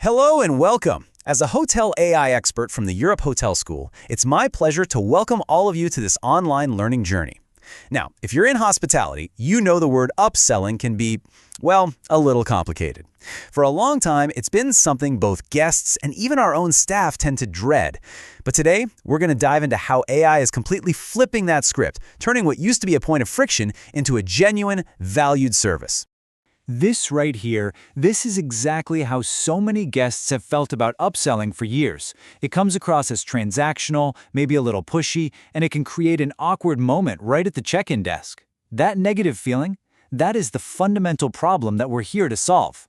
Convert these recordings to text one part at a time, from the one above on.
Hello and welcome. As a hotel AI expert from the Europe Hotel School, it's my pleasure to welcome all of you to this online learning journey. Now, if you're in hospitality, you know the word upselling can be, well, a little complicated. For a long time, it's been something both guests and even our own staff tend to dread. But today, we're going to dive into how AI is completely flipping that script, turning what used to be a point of friction into a genuine, valued service. This right here, this is exactly how so many guests have felt about upselling for years. It comes across as transactional, maybe a little pushy, and it can create an awkward moment right at the check-in desk. That negative feeling, that is the fundamental problem that we're here to solve.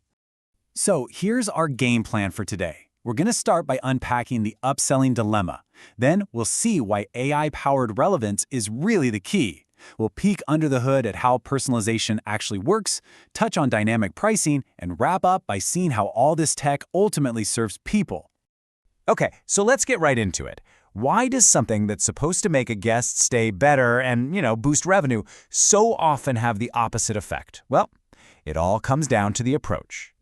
So here's our game plan for today. We're going to start by unpacking the upselling dilemma. Then we'll see why AI-powered relevance is really the key. We'll peek under the hood at how personalization actually works, touch on dynamic pricing, and wrap up by seeing how all this tech ultimately serves people. Okay, so let's get right into it. Why does something that's supposed to make a guest stay better and, boost revenue so often have the opposite effect? Well, it all comes down to the approach.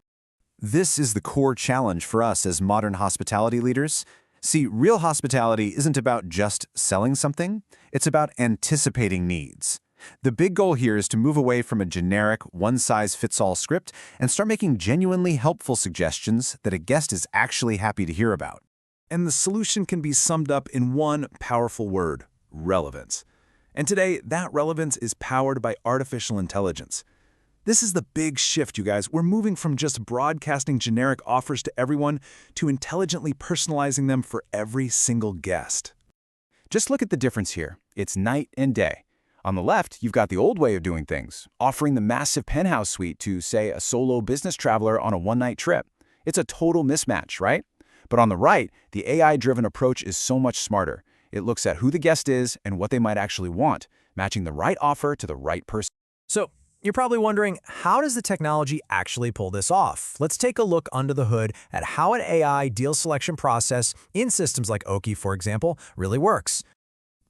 This is the core challenge for us as modern hospitality leaders. See, real hospitality isn't about just selling something, it's about anticipating needs. The big goal here is to move away from a generic, one-size-fits-all script and start making genuinely helpful suggestions that a guest is actually happy to hear about. And the solution can be summed up in one powerful word: relevance. And today, that relevance is powered by artificial intelligence. This is the big shift, you guys. We're moving from just broadcasting generic offers to everyone to intelligently personalizing them for every single guest. Just look at the difference here. It's night and day. On the left, you've got the old way of doing things, offering the massive penthouse suite to, say, a solo business traveler on a one-night trip. It's a total mismatch, right? But on the right, the AI-driven approach is so much smarter. It looks at who the guest is and what they might actually want, matching the right offer to the right person. So, you're probably wondering, how does the technology actually pull this off? Let's take a look under the hood at how an AI deal selection process in systems like Oki, for example, really works.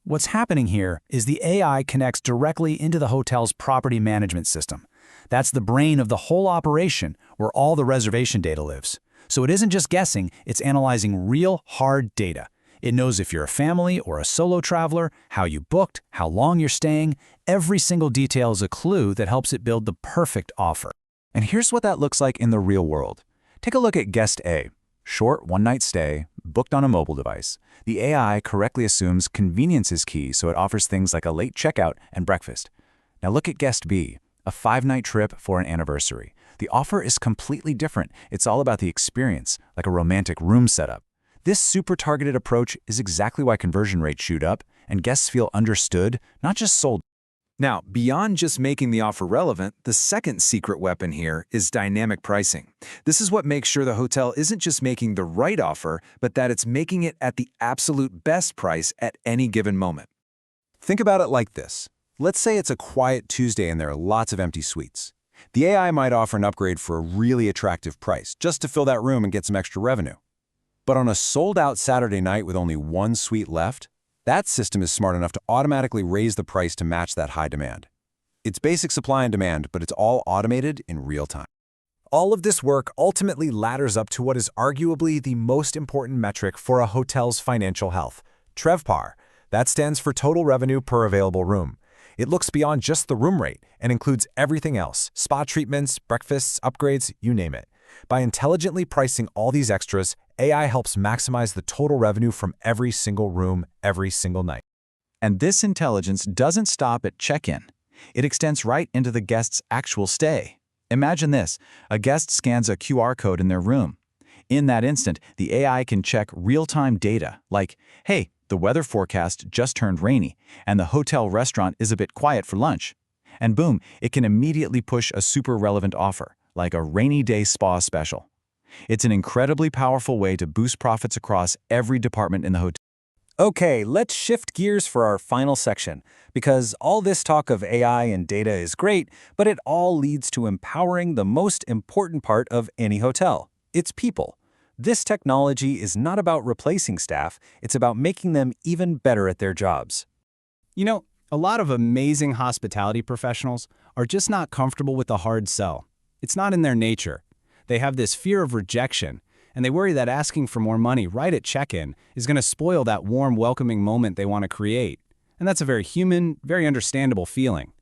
What's happening here is the AI connects directly into the hotel's property management system. That's the brain of the whole operation where all the reservation data lives. So it isn't just guessing, it's analyzing real, hard data. It knows if you're a family or a solo traveler, how you booked, how long you're staying. Every single detail is a clue that helps it build the perfect offer. And here's what that looks like in the real world. Take a look at guest A. Short one-night stay, booked on a mobile device. The AI correctly assumes convenience is key, so it offers things like a late checkout and breakfast. Now look at guest B. A 5-night trip for an anniversary. The offer is completely different. It's all about the experience, like a romantic room setup. This super targeted approach is exactly why conversion rates shoot up and guests feel understood, not just sold. Now, beyond just making the offer relevant, the second secret weapon here is dynamic pricing. This is what makes sure the hotel isn't just making the right offer, but that it's making it at the absolute best price at any given moment. Think about it like this. Let's say it's a quiet Tuesday and there are lots of empty suites. The AI might offer an upgrade for a really attractive price, just to fill that room and get some extra revenue. But on a sold-out Saturday night with only one suite left, that system is smart enough to automatically raise the price to match that high demand. It's basic supply and demand, but it's all automated in real time. All of this work ultimately ladders up to what is arguably the most important metric for a hotel's financial health: TRevPAR. That stands for total revenue per available room. It looks beyond just the room rate and includes everything else: spa treatments, breakfasts, upgrades, you name it. By intelligently pricing all these extras, AI helps maximize the total revenue from every single room, every single night. And this intelligence doesn't stop at check-in. It extends right into the guest's actual stay. Imagine this: a guest scans a QR code in their room. In that instant, the AI can check real-time data like, hey, the weather forecast just turned rainy, and the hotel restaurant is a bit quiet for lunch. And boom, it can immediately push a super relevant offer, like a rainy day spa special. It's an incredibly powerful way to boost profits across every department in the hotel. Okay, let's shift gears for our final section, because all this talk of AI and data is great, but it all leads to empowering the most important part of any hotel: its people. This technology is not about replacing staff, it's about making them even better at their jobs. A lot of amazing hospitality professionals are just not comfortable with the hard sell. It's not in their nature. They have this fear of rejection, And they worry that asking for more money right at check-in is going to spoil that warm, welcoming moment they want to create. And that's a very human, very understandable feeling.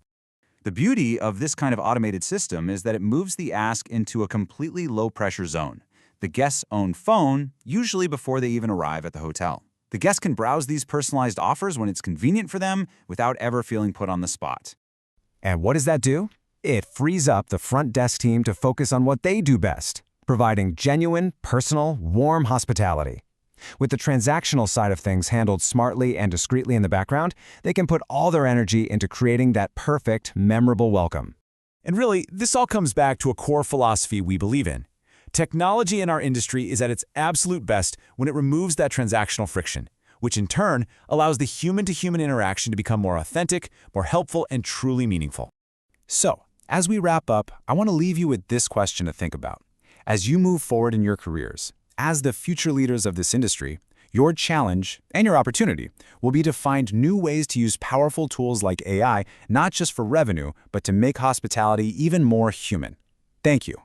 The beauty of this kind of automated system is that it moves the ask into a completely low-pressure zone, the guest's own phone, usually before they even arrive at the hotel. The guest can browse these personalized offers when it's convenient for them without ever feeling put on the spot. And what does that do? It frees up the front desk team to focus on what they do best, providing genuine, personal, warm hospitality. With the transactional side of things handled smartly and discreetly in the background, they can put all their energy into creating that perfect, memorable welcome. And really, this all comes back to a core philosophy we believe in. Technology in our industry is at its absolute best when it removes that transactional friction, which in turn allows the human-to-human interaction to become more authentic, more helpful, and truly meaningful. So, as we wrap up, I want to leave you with this question to think about. As you move forward in your careers, as the future leaders of this industry, your challenge and your opportunity will be to find new ways to use powerful tools like AI, not just for revenue, but to make hospitality even more human. Thank you.